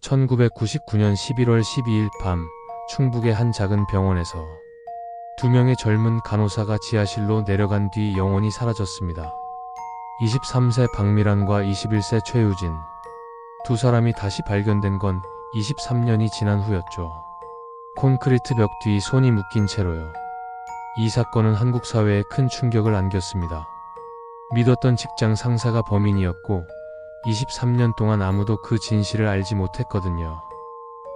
1999년 11월 12일 밤 충북의 한 작은 병원에서 두 명의 젊은 간호사가 지하실로 내려간 뒤 영원히 사라졌습니다. 23세 박미란과 21세 최유진. 두 사람이 다시 발견된 건 23년이 지난 후였죠. 콘크리트 벽 뒤 손이 묶인 채로요. 이 사건은 한국 사회에 큰 충격을 안겼습니다. 믿었던 직장 상사가 범인이었고 23년 동안 아무도 그 진실을 알지 못했거든요.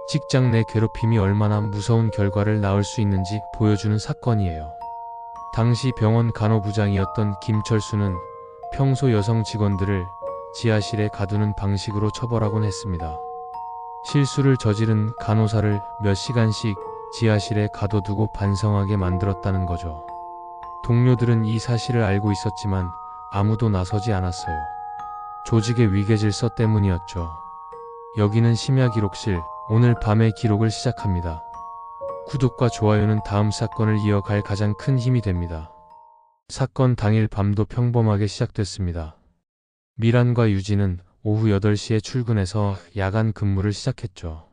직장 내 괴롭힘이 얼마나 무서운 결과를 낳을 수 있는지 보여주는 사건이에요. 당시 병원 간호부장이었던 김철수는 평소 여성 직원들을 지하실에 가두는 방식으로 처벌하곤 했습니다. 실수를 저지른 간호사를 몇 시간씩 지하실에 가둬두고 반성하게 만들었다는 거죠. 동료들은 이 사실을 알고 있었지만 아무도 나서지 않았어요. 조직의 위계질서 때문이었죠. 여기는 심야기록실, 오늘 밤의 기록을 시작합니다. 구독과 좋아요는 다음 사건을 이어갈 가장 큰 힘이 됩니다. 사건 당일 밤도 평범하게 시작됐습니다. 미란과 유진은 오후 8시에 출근해서 야간 근무를 시작했죠.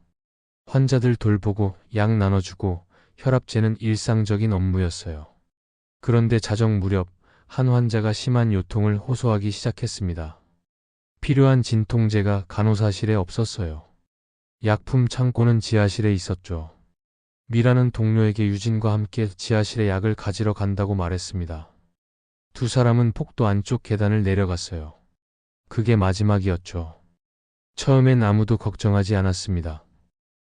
환자들 돌보고 약 나눠주고 혈압 재는 일상적인 업무였어요. 그런데 자정 무렵 한 환자가 심한 요통을 호소하기 시작했습니다. 필요한 진통제가 간호사실에 없었어요. 약품 창고는 지하실에 있었죠. 미라는 동료에게 유진과 함께 지하실에 약을 가지러 간다고 말했습니다. 두 사람은 폭도 안쪽 계단을 내려갔어요. 그게 마지막이었죠. 처음엔 아무도 걱정하지 않았습니다.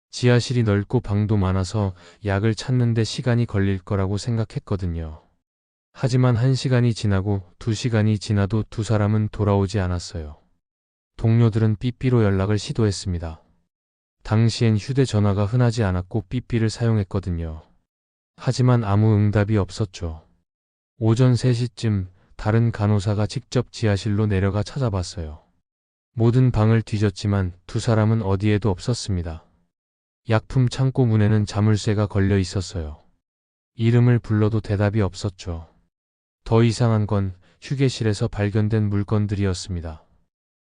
지하실이 넓고 방도 많아서 약을 찾는데 시간이 걸릴 거라고 생각했거든요. 하지만 1시간이 지나고 2시간이 지나도 두 사람은 돌아오지 않았어요. 동료들은 삐삐로 연락을 시도했습니다. 당시엔 휴대전화가 흔하지 않았고 삐삐를 사용했거든요. 하지만 아무 응답이 없었죠. 오전 3시쯤 다른 간호사가 직접 지하실로 내려가 찾아봤어요. 모든 방을 뒤졌지만 두 사람은 어디에도 없었습니다. 약품 창고 문에는 자물쇠가 걸려 있었어요. 이름을 불러도 대답이 없었죠. 더 이상한 건 휴게실에서 발견된 물건들이었습니다.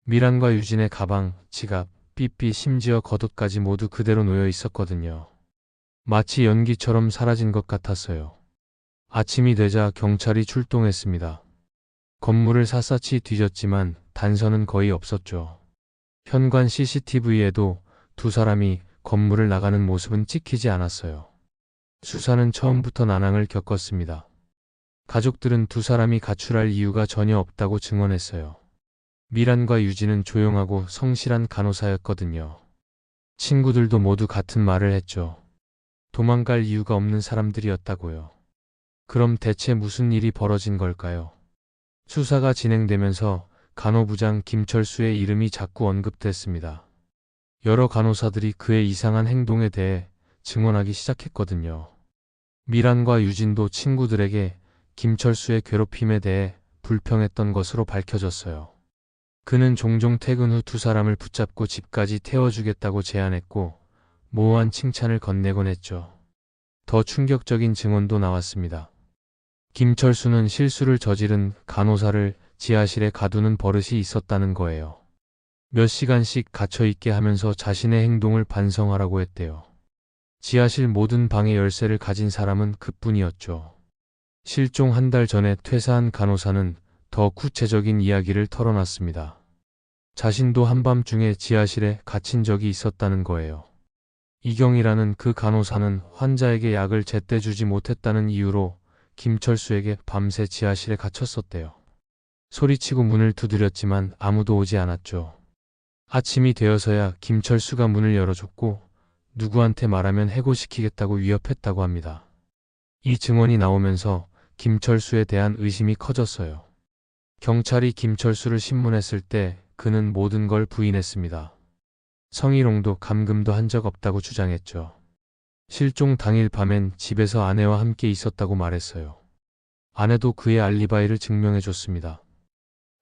미란과 유진의 가방, 지갑, 삐삐, 심지어 겉옷까지 모두 그대로 놓여 있었거든요. 마치 연기처럼 사라진 것 같았어요. 아침이 되자 경찰이 출동했습니다. 건물을 샅샅이 뒤졌지만 단서는 거의 없었죠. 현관 CCTV에도 두 사람이 건물을 나가는 모습은 찍히지 않았어요. 수사는 처음부터 난항을 겪었습니다. 가족들은 두 사람이 가출할 이유가 전혀 없다고 증언했어요. 미란과 유진은 조용하고 성실한 간호사였거든요. 친구들도 모두 같은 말을 했죠. 도망갈 이유가 없는 사람들이었다고요. 그럼 대체 무슨 일이 벌어진 걸까요? 수사가 진행되면서 간호부장 김철수의 이름이 자꾸 언급됐습니다. 여러 간호사들이 그의 이상한 행동에 대해 증언하기 시작했거든요. 미란과 유진도 친구들에게 김철수의 괴롭힘에 대해 불평했던 것으로 밝혀졌어요. 그는 종종 퇴근 후 두 사람을 붙잡고 집까지 태워주겠다고 제안했고 모호한 칭찬을 건네곤 했죠. 더 충격적인 증언도 나왔습니다. 김철수는 실수를 저지른 간호사를 지하실에 가두는 버릇이 있었다는 거예요. 몇 시간씩 갇혀있게 하면서 자신의 행동을 반성하라고 했대요. 지하실 모든 방의 열쇠를 가진 사람은 그뿐이었죠. 실종 한 달 전에 퇴사한 간호사는 더 구체적인 이야기를 털어놨습니다. 자신도 한밤중에 지하실에 갇힌 적이 있었다는 거예요. 이경이라는 그 간호사는 환자에게 약을 제때 주지 못했다는 이유로 김철수에게 밤새 지하실에 갇혔었대요. 소리치고 문을 두드렸지만 아무도 오지 않았죠. 아침이 되어서야 김철수가 문을 열어줬고 누구한테 말하면 해고시키겠다고 위협했다고 합니다. 이 증언이 나오면서 김철수에 대한 의심이 커졌어요. 경찰이 김철수를 신문했을 때 그는 모든 걸 부인했습니다. 성희롱도 감금도 한 적 없다고 주장했죠. 실종 당일 밤엔 집에서 아내와 함께 있었다고 말했어요. 아내도 그의 알리바이를 증명해줬습니다.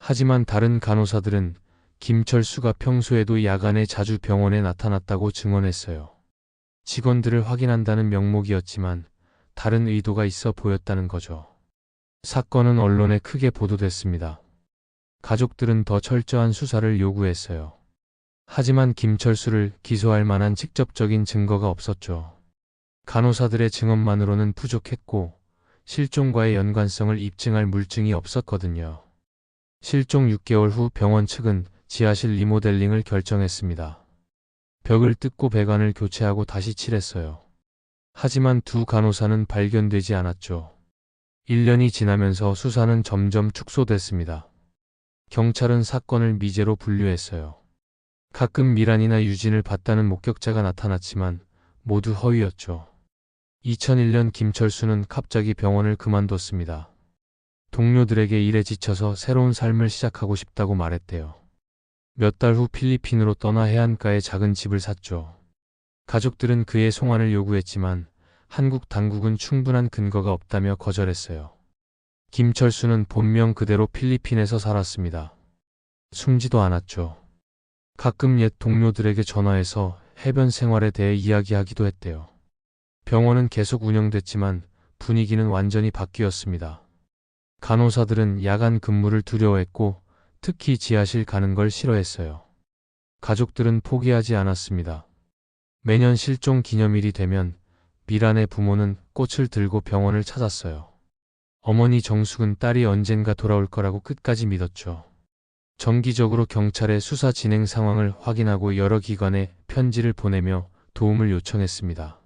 하지만 다른 간호사들은 김철수가 평소에도 야간에 자주 병원에 나타났다고 증언했어요. 직원들을 확인한다는 명목이었지만 다른 의도가 있어 보였다는 거죠. 사건은 언론에 크게 보도됐습니다. 가족들은 더 철저한 수사를 요구했어요. 하지만 김철수를 기소할 만한 직접적인 증거가 없었죠. 간호사들의 증언만으로는 부족했고 실종과의 연관성을 입증할 물증이 없었거든요. 실종 6개월 후 병원 측은 지하실 리모델링을 결정했습니다. 벽을 뜯고 배관을 교체하고 다시 칠했어요. 하지만 두 간호사는 발견되지 않았죠. 1년이 지나면서 수사는 점점 축소됐습니다. 경찰은 사건을 미제로 분류했어요. 가끔 미란이나 유진을 봤다는 목격자가 나타났지만 모두 허위였죠. 2001년 김철수는 갑자기 병원을 그만뒀습니다. 동료들에게 일에 지쳐서 새로운 삶을 시작하고 싶다고 말했대요. 몇 달 후 필리핀으로 떠나 해안가에 작은 집을 샀죠. 가족들은 그의 송환을 요구했지만 한국 당국은 충분한 근거가 없다며 거절했어요. 김철수는 본명 그대로 필리핀에서 살았습니다. 숨지도 않았죠. 가끔 옛 동료들에게 전화해서 해변 생활에 대해 이야기하기도 했대요. 병원은 계속 운영됐지만 분위기는 완전히 바뀌었습니다. 간호사들은 야간 근무를 두려워했고 특히 지하실 가는 걸 싫어했어요. 가족들은 포기하지 않았습니다. 매년 실종 기념일이 되면 미란의 부모는 꽃을 들고 병원을 찾았어요. 어머니 정숙은 딸이 언젠가 돌아올 거라고 끝까지 믿었죠. 정기적으로 경찰의 수사 진행 상황을 확인하고 여러 기관에 편지를 보내며 도움을 요청했습니다.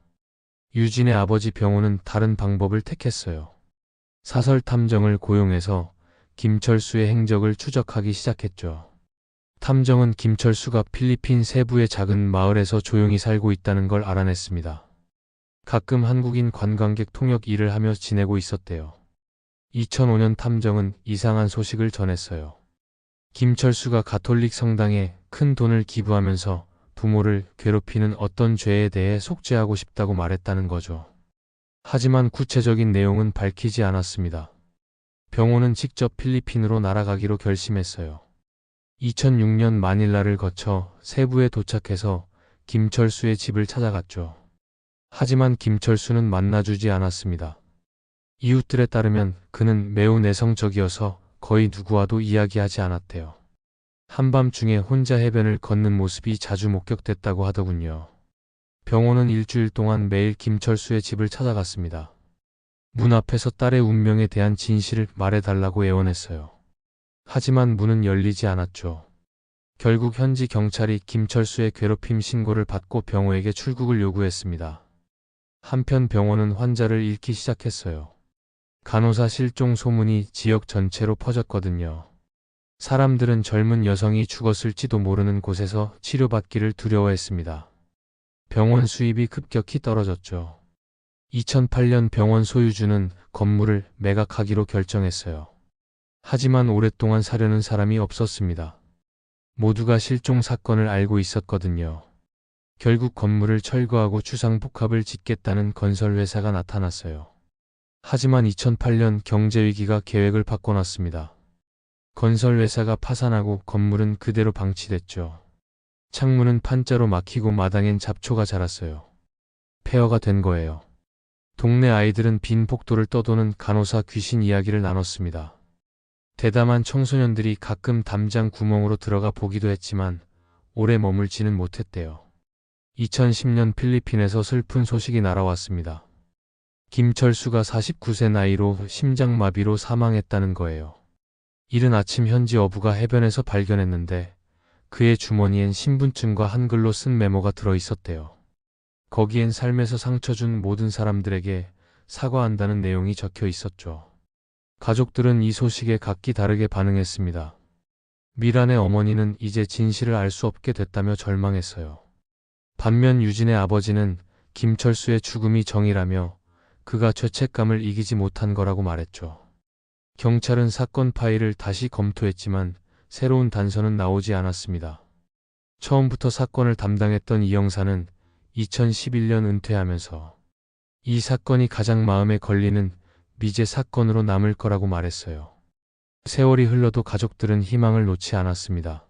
유진의 아버지 병호는 다른 방법을 택했어요. 사설 탐정을 고용해서 김철수의 행적을 추적하기 시작했죠. 탐정은 김철수가 필리핀 세부의 작은 마을에서 조용히 살고 있다는 걸 알아냈습니다. 가끔 한국인 관광객 통역 일을 하며 지내고 있었대요. 2005년 탐정은 이상한 소식을 전했어요. 김철수가 가톨릭 성당에 큰 돈을 기부하면서 부모를 괴롭히는 어떤 죄에 대해 속죄하고 싶다고 말했다는 거죠. 하지만 구체적인 내용은 밝히지 않았습니다. 병호는 직접 필리핀으로 날아가기로 결심했어요. 2006년 마닐라를 거쳐 세부에 도착해서 김철수의 집을 찾아갔죠. 하지만 김철수는 만나주지 않았습니다. 이웃들에 따르면 그는 매우 내성적이어서 거의 누구와도 이야기하지 않았대요. 한밤중에 혼자 해변을 걷는 모습이 자주 목격됐다고 하더군요. 병호는 일주일 동안 매일 김철수의 집을 찾아갔습니다. 문 앞에서 딸의 운명에 대한 진실을 말해달라고 애원했어요. 하지만 문은 열리지 않았죠. 결국 현지 경찰이 김철수의 괴롭힘 신고를 받고 병호에게 출국을 요구했습니다. 한편 병호는 환자를 잃기 시작했어요. 간호사 실종 소문이 지역 전체로 퍼졌거든요. 사람들은 젊은 여성이 죽었을지도 모르는 곳에서 치료받기를 두려워했습니다. 병원 수입이 급격히 떨어졌죠. 2008년 병원 소유주는 건물을 매각하기로 결정했어요. 하지만 오랫동안 사려는 사람이 없었습니다. 모두가 실종 사건을 알고 있었거든요. 결국 건물을 철거하고 주상복합을 짓겠다는 건설회사가 나타났어요. 하지만 2008년 경제위기가 계획을 바꿔놨습니다. 건설회사가 파산하고 건물은 그대로 방치됐죠. 창문은 판자로 막히고 마당엔 잡초가 자랐어요. 폐허가 된 거예요. 동네 아이들은 빈 복도를 떠도는 간호사 귀신 이야기를 나눴습니다. 대담한 청소년들이 가끔 담장 구멍으로 들어가 보기도 했지만 오래 머물지는 못했대요. 2010년 필리핀에서 슬픈 소식이 날아왔습니다. 김철수가 49세 나이로 심장마비로 사망했다는 거예요. 이른 아침 현지 어부가 해변에서 발견했는데 그의 주머니엔 신분증과 한글로 쓴 메모가 들어 있었대요. 거기엔 삶에서 상처 준 모든 사람들에게 사과한다는 내용이 적혀 있었죠. 가족들은 이 소식에 각기 다르게 반응했습니다. 미란의 어머니는 이제 진실을 알 수 없게 됐다며 절망했어요. 반면 유진의 아버지는 김철수의 죽음이 정의라며 그가 죄책감을 이기지 못한 거라고 말했죠. 경찰은 사건 파일을 다시 검토했지만 새로운 단서는 나오지 않았습니다. 처음부터 사건을 담당했던 이 형사는 2011년 은퇴하면서 이 사건이 가장 마음에 걸리는 미제 사건으로 남을 거라고 말했어요. 세월이 흘러도 가족들은 희망을 놓지 않았습니다.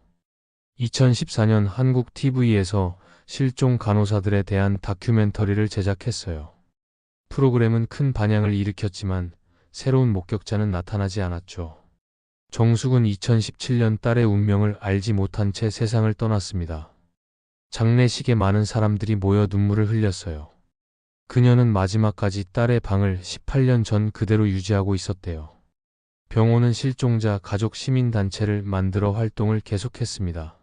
2014년 한국 TV에서 실종 간호사들에 대한 다큐멘터리를 제작했어요. 프로그램은 큰 반향을 일으켰지만 새로운 목격자는 나타나지 않았죠. 정숙은 2017년 딸의 운명을 알지 못한 채 세상을 떠났습니다. 장례식에 많은 사람들이 모여 눈물을 흘렸어요. 그녀는 마지막까지 딸의 방을 18년 전 그대로 유지하고 있었대요. 병원은 실종자 가족 시민단체를 만들어 활동을 계속했습니다.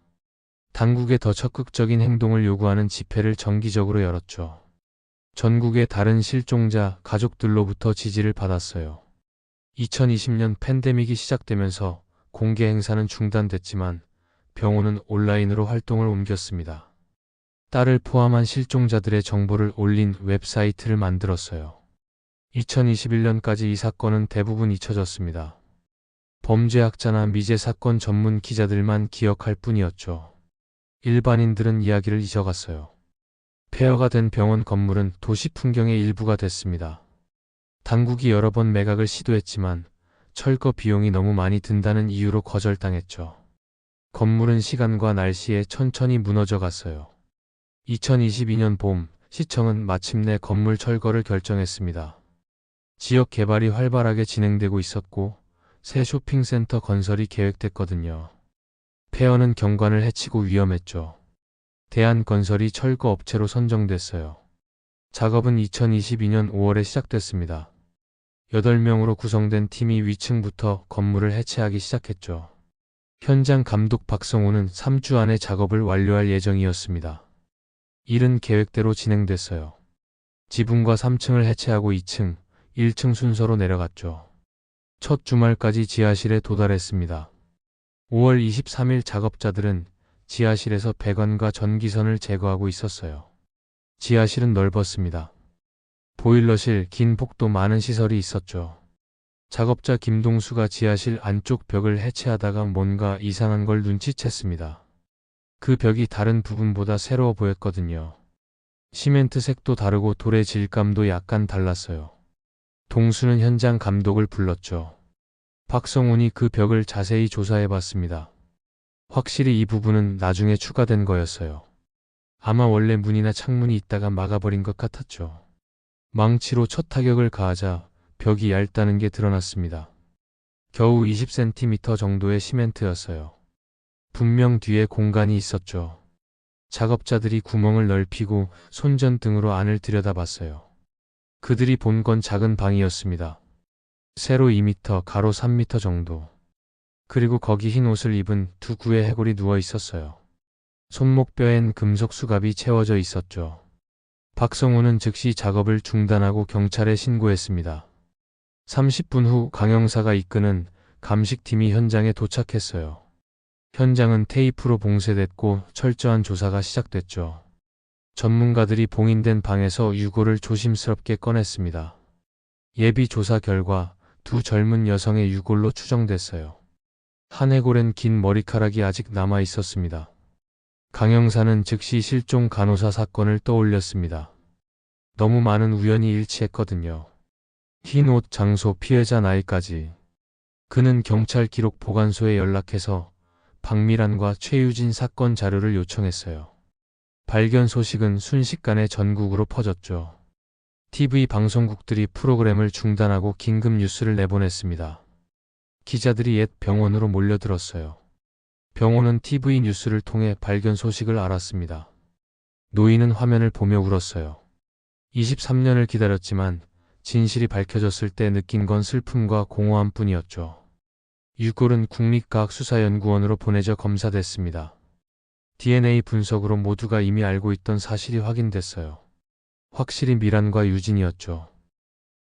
당국의 더 적극적인 행동을 요구하는 집회를 정기적으로 열었죠. 전국의 다른 실종자 가족들로부터 지지를 받았어요. 2020년 팬데믹이 시작되면서 공개 행사는 중단됐지만 병원은 온라인으로 활동을 옮겼습니다. 딸을 포함한 실종자들의 정보를 올린 웹사이트를 만들었어요. 2021년까지 이 사건은 대부분 잊혀졌습니다. 범죄학자나 미제 사건 전문 기자들만 기억할 뿐이었죠. 일반인들은 이야기를 잊어갔어요. 폐허가 된 병원 건물은 도시 풍경의 일부가 됐습니다. 당국이 여러 번 매각을 시도했지만 철거 비용이 너무 많이 든다는 이유로 거절당했죠. 건물은 시간과 날씨에 천천히 무너져 갔어요. 2022년 봄, 시청은 마침내 건물 철거를 결정했습니다. 지역 개발이 활발하게 진행되고 있었고 새 쇼핑센터 건설이 계획됐거든요. 폐허는 경관을 해치고 위험했죠. 대한건설이 철거 업체로 선정됐어요. 작업은 2022년 5월에 시작됐습니다. 8명으로 구성된 팀이 위층부터 건물을 해체하기 시작했죠. 현장 감독 박성호는 3주 안에 작업을 완료할 예정이었습니다. 일은 계획대로 진행됐어요. 지붕과 3층을 해체하고 2층, 1층 순서로 내려갔죠. 첫 주말까지 지하실에 도달했습니다. 5월 23일 작업자들은 지하실에서 배관과 전기선을 제거하고 있었어요. 지하실은 넓었습니다. 보일러실, 긴 폭도 많은 시설이 있었죠. 작업자 김동수가 지하실 안쪽 벽을 해체하다가 뭔가 이상한 걸 눈치챘습니다. 그 벽이 다른 부분보다 새로워 보였거든요. 시멘트 색도 다르고 돌의 질감도 약간 달랐어요. 동수는 현장 감독을 불렀죠. 박성훈이 그 벽을 자세히 조사해봤습니다. 확실히 이 부분은 나중에 추가된 거였어요. 아마 원래 문이나 창문이 있다가 막아버린 것 같았죠. 망치로 첫 타격을 가하자 벽이 얇다는 게 드러났습니다. 겨우 20cm 정도의 시멘트였어요. 분명 뒤에 공간이 있었죠. 작업자들이 구멍을 넓히고 손전등으로 안을 들여다봤어요. 그들이 본 건 작은 방이었습니다. 세로 2m, 가로 3m 정도. 그리고 거기 흰 옷을 입은 두 구의 해골이 누워 있었어요. 손목뼈엔 금속 수갑이 채워져 있었죠. 박성우는 즉시 작업을 중단하고 경찰에 신고했습니다. 30분 후 강형사가 이끄는 감식팀이 현장에 도착했어요. 현장은 테이프로 봉쇄됐고 철저한 조사가 시작됐죠. 전문가들이 봉인된 방에서 유골을 조심스럽게 꺼냈습니다. 예비 조사 결과 두 젊은 여성의 유골로 추정됐어요. 한 해골엔 긴 머리카락이 아직 남아 있었습니다. 강형사는 즉시 실종 간호사 사건을 떠올렸습니다. 너무 많은 우연이 일치했거든요. 흰 옷, 장소, 피해자 나이까지. 그는 경찰 기록 보관소에 연락해서 박미란과 최유진 사건 자료를 요청했어요. 발견 소식은 순식간에 전국으로 퍼졌죠. TV 방송국들이 프로그램을 중단하고 긴급 뉴스를 내보냈습니다. 기자들이 옛 병원으로 몰려들었어요. 병원은 TV 뉴스를 통해 발견 소식을 알았습니다. 노인은 화면을 보며 울었어요. 23년을 기다렸지만 진실이 밝혀졌을 때 느낀 건 슬픔과 공허함 뿐이었죠. 유골은 국립과학수사연구원으로 보내져 검사됐습니다. DNA 분석으로 모두가 이미 알고 있던 사실이 확인됐어요. 확실히 미란과 유진이었죠.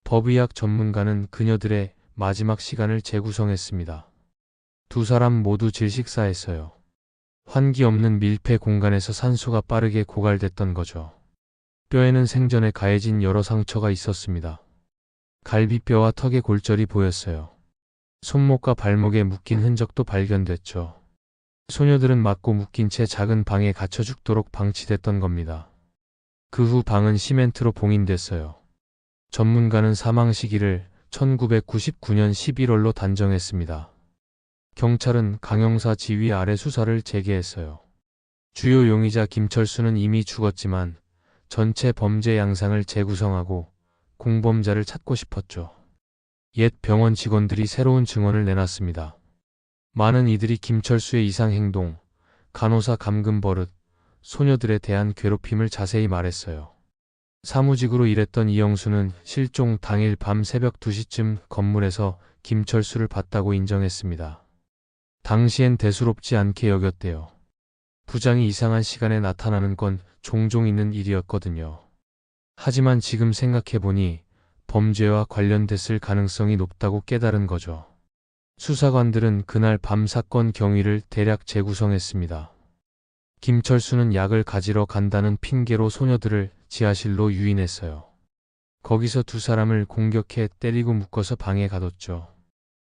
법의학 전문가는 그녀들의 마지막 시간을 재구성했습니다. 두 사람 모두 질식사했어요. 환기 없는 밀폐 공간에서 산소가 빠르게 고갈됐던 거죠. 뼈에는 생전에 가해진 여러 상처가 있었습니다. 갈비뼈와 턱의 골절이 보였어요. 손목과 발목에 묶인 흔적도 발견됐죠. 소녀들은 맞고 묶인 채 작은 방에 갇혀 죽도록 방치됐던 겁니다. 그 후 방은 시멘트로 봉인됐어요. 전문가는 사망 시기를 1999년 11월로 단정했습니다. 경찰은 강형사 지휘 아래 수사를 재개했어요. 주요 용의자 김철수는 이미 죽었지만 전체 범죄 양상을 재구성하고 공범자를 찾고 싶었죠. 옛 병원 직원들이 새로운 증언을 내놨습니다. 많은 이들이 김철수의 이상 행동, 간호사 감금 버릇, 소녀들에 대한 괴롭힘을 자세히 말했어요. 사무직으로 일했던 이영수는 실종 당일 밤 새벽 2시쯤 건물에서 김철수를 봤다고 인정했습니다. 당시엔 대수롭지 않게 여겼대요. 부장이 이상한 시간에 나타나는 건 종종 있는 일이었거든요. 하지만 지금 생각해보니 범죄와 관련됐을 가능성이 높다고 깨달은 거죠. 수사관들은 그날 밤 사건 경위를 대략 재구성했습니다. 김철수는 약을 가지러 간다는 핑계로 소녀들을 지하실로 유인했어요. 거기서 두 사람을 공격해 때리고 묶어서 방에 가뒀죠.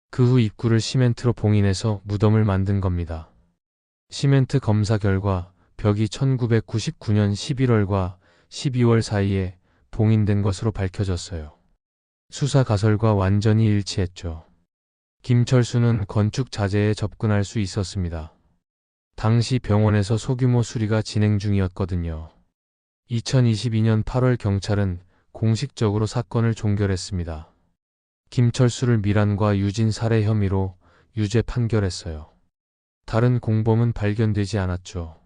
그 후 입구를 시멘트로 봉인해서 무덤을 만든 겁니다. 시멘트 검사 결과 벽이 1999년 11월과 12월 사이에 봉인된 것으로 밝혀졌어요. 수사 가설과 완전히 일치했죠. 김철수는 건축 자재에 접근할 수 있었습니다. 당시 병원에서 소규모 수리가 진행 중이었거든요. 2022년 8월 경찰은 공식적으로 사건을 종결했습니다. 김철수를 밀환과 유진 살해 혐의로 유죄 판결했어요. 다른 공범은 발견되지 않았죠.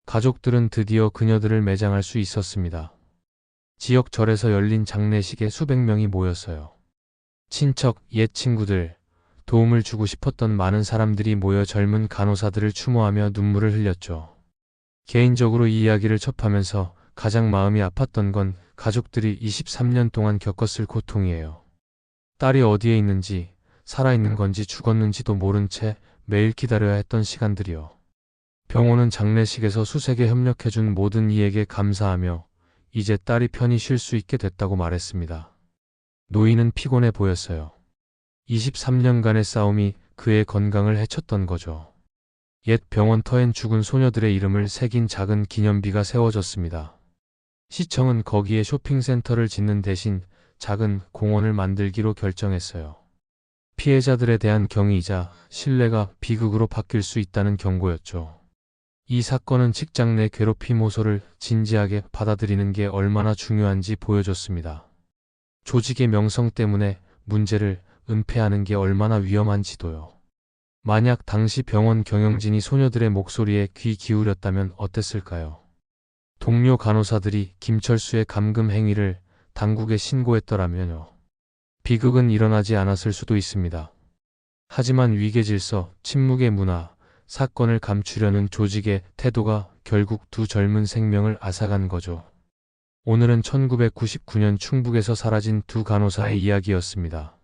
가족들은 드디어 그녀들을 매장할 수 있었습니다. 지역 절에서 열린 장례식에 수백 명이 모였어요. 친척, 옛 친구들, 도움을 주고 싶었던 많은 사람들이 모여 젊은 간호사들을 추모하며 눈물을 흘렸죠. 개인적으로 이 이야기를 접하면서 가장 마음이 아팠던 건 가족들이 23년 동안 겪었을 고통이에요. 딸이 어디에 있는지, 살아있는 건지 죽었는지도 모른 채 매일 기다려야 했던 시간들이요. 병원은 장례식에서 수색에 협력해준 모든 이에게 감사하며 이제 딸이 편히 쉴 수 있게 됐다고 말했습니다. 노인은 피곤해 보였어요. 23년간의 싸움이 그의 건강을 해쳤던 거죠. 옛 병원 터엔 죽은 소녀들의 이름을 새긴 작은 기념비가 세워졌습니다. 시청은 거기에 쇼핑센터를 짓는 대신 작은 공원을 만들기로 결정했어요. 피해자들에 대한 경의이자 신뢰가 비극으로 바뀔 수 있다는 경고였죠. 이 사건은 직장 내 괴롭힘 호소를 진지하게 받아들이는 게 얼마나 중요한지 보여줬습니다. 조직의 명성 때문에 문제를 은폐하는 게 얼마나 위험한지도요. 만약 당시 병원 경영진이 소녀들의 목소리에 귀 기울였다면 어땠을까요? 동료 간호사들이 김철수의 감금 행위를 당국에 신고했더라면요. 비극은 일어나지 않았을 수도 있습니다. 하지만 위계질서, 침묵의 문화, 사건을 감추려는 조직의 태도가 결국 두 젊은 생명을 앗아간 거죠. 오늘은 1999년 충북에서 사라진 두 간호사의 이야기였습니다.